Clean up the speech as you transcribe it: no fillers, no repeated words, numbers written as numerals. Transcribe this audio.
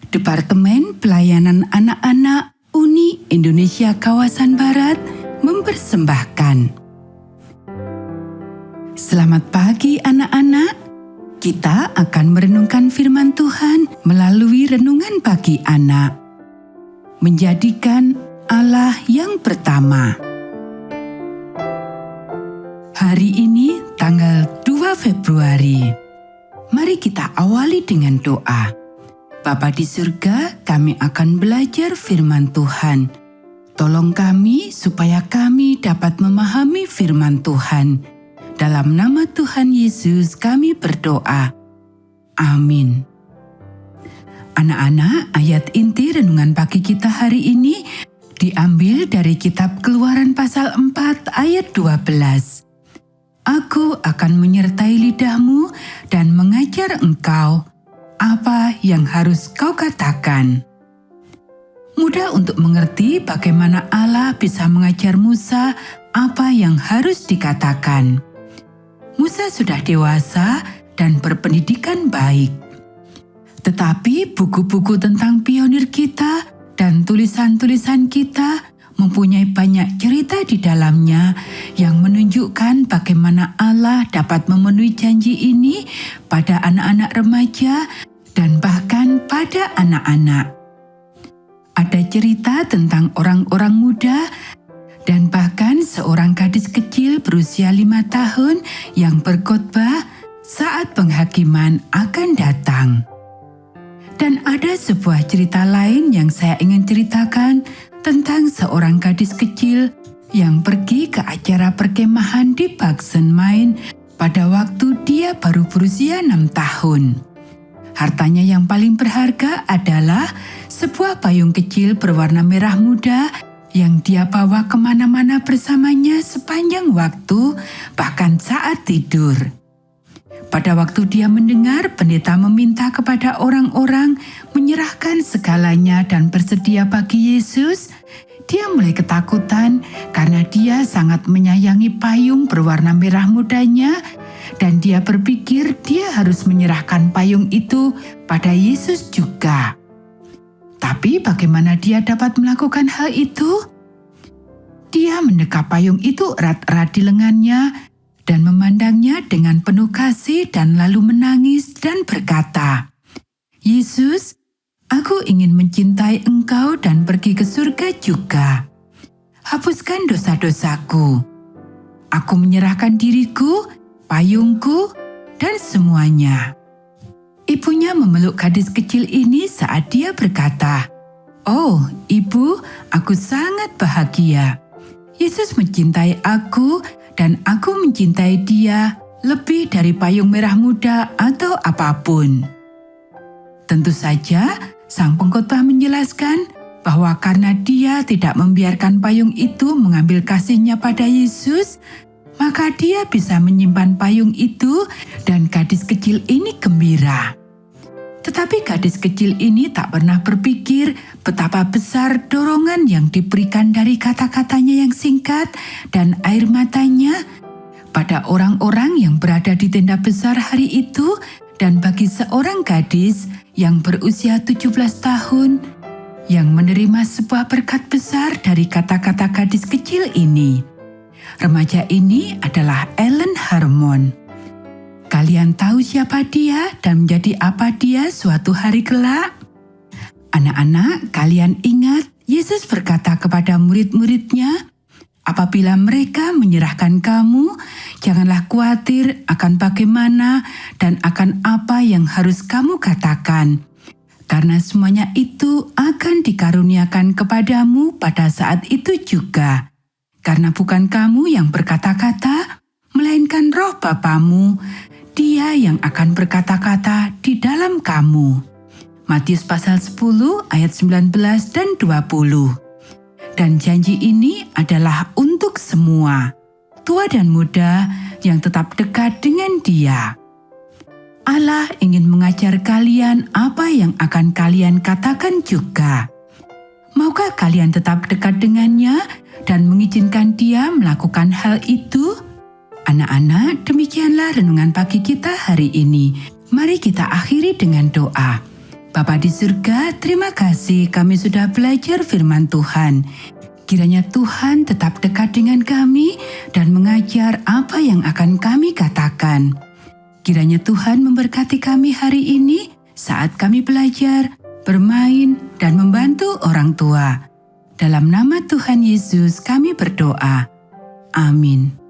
Departemen Pelayanan Anak-anak Uni Indonesia Kawasan Barat mempersembahkan. Selamat pagi anak-anak. Kita akan merenungkan firman Tuhan melalui renungan pagi anak. Menjadikan Allah yang pertama. Hari ini tanggal 2 Februari. Mari kita awali dengan doa. Bapa di surga, kami akan belajar firman Tuhan. Tolong kami supaya kami dapat memahami firman Tuhan. Dalam nama Tuhan Yesus kami berdoa. Amin. Anak-anak, ayat inti renungan pagi kita hari ini diambil dari kitab Keluaran pasal 4 ayat 12. Aku akan menyertai lidahmu dan mengajar engkau apa yang harus kau katakan. Mudah untuk mengerti bagaimana Allah bisa mengajar Musa apa yang harus dikatakan. Musa sudah dewasa dan berpendidikan baik. Tetapi buku-buku tentang pionir kita dan tulisan-tulisan kita mempunyai banyak cerita di dalamnya yang menunjukkan bagaimana Allah dapat memenuhi janji ini pada anak-anak remaja dan bahkan pada anak-anak. Ada cerita tentang orang-orang muda dan bahkan seorang gadis kecil berusia 5 tahun yang berkhotbah saat penghakiman akan datang. Dan ada sebuah cerita lain yang saya ingin ceritakan tentang seorang gadis kecil yang pergi ke acara perkemahan di Baksen, Maine pada waktu dia baru berusia 6 tahun. Hartanya yang paling berharga adalah sebuah payung kecil berwarna merah muda yang dia bawa kemana-mana bersamanya sepanjang waktu, bahkan saat tidur. Pada waktu dia mendengar pendeta meminta kepada orang-orang menyerahkan segalanya dan bersedia bagi Yesus, dia mulai ketakutan karena dia sangat menyayangi payung berwarna merah mudanya dan dia berpikir dia harus menyerahkan payung itu pada Yesus juga. Tapi bagaimana dia dapat melakukan hal itu? Dia mendekap payung itu erat-erat di lengannya dan memandangnya dengan penuh kasih dan lalu menangis dan berkata, "Yesus, aku ingin mencintai Engkau dan pergi ke surga juga. Hapuskan dosa-dosaku. Aku menyerahkan diriku, payungku, dan semuanya." Ibunya memeluk gadis kecil ini saat dia berkata, "Oh, Ibu, aku sangat bahagia. Yesus mencintai aku dan aku mencintai dia lebih dari payung merah muda atau apapun." Tentu saja, sang pengkhotbah menjelaskan bahwa karena dia tidak membiarkan payung itu mengambil kasihnya pada Yesus, maka dia bisa menyimpan payung itu dan gadis kecil ini gembira. Tetapi gadis kecil ini tak pernah berpikir betapa besar dorongan yang diberikan dari kata-katanya yang singkat dan air matanya pada orang-orang yang berada di tenda besar hari itu dan bagi seorang gadis yang berusia 17 tahun yang menerima sebuah berkat besar dari kata-kata gadis kecil ini. Remaja ini adalah Ellen Harmon. Kalian tahu siapa dia dan menjadi apa dia suatu hari kelak? Anak-anak, kalian ingat Yesus berkata kepada murid-muridnya, "Apabila mereka menyerahkan kamu, janganlah khawatir akan bagaimana dan akan apa yang harus kamu katakan. Karena semuanya itu akan dikaruniakan kepadamu pada saat itu juga. Karena bukan kamu yang berkata-kata, melainkan Roh Bapamu, Dia yang akan berkata-kata di dalam kamu." Matius pasal 10 ayat 19 dan 20. Dan janji ini adalah untuk semua, tua dan muda yang tetap dekat dengan Dia. Allah ingin mengajar kalian apa yang akan kalian katakan juga. Maukah kalian tetap dekat dengannya dan mengizinkan Dia melakukan hal itu? Anak-anak, demikianlah renungan pagi kita hari ini. Mari kita akhiri dengan doa. Bapa di surga, terima kasih kami sudah belajar firman Tuhan. Kiranya Tuhan tetap dekat dengan kami dan mengajar apa yang akan kami katakan. Kiranya Tuhan memberkati kami hari ini saat kami belajar, bermain, dan membantu orang tua. Dalam nama Tuhan Yesus kami berdoa. Amin.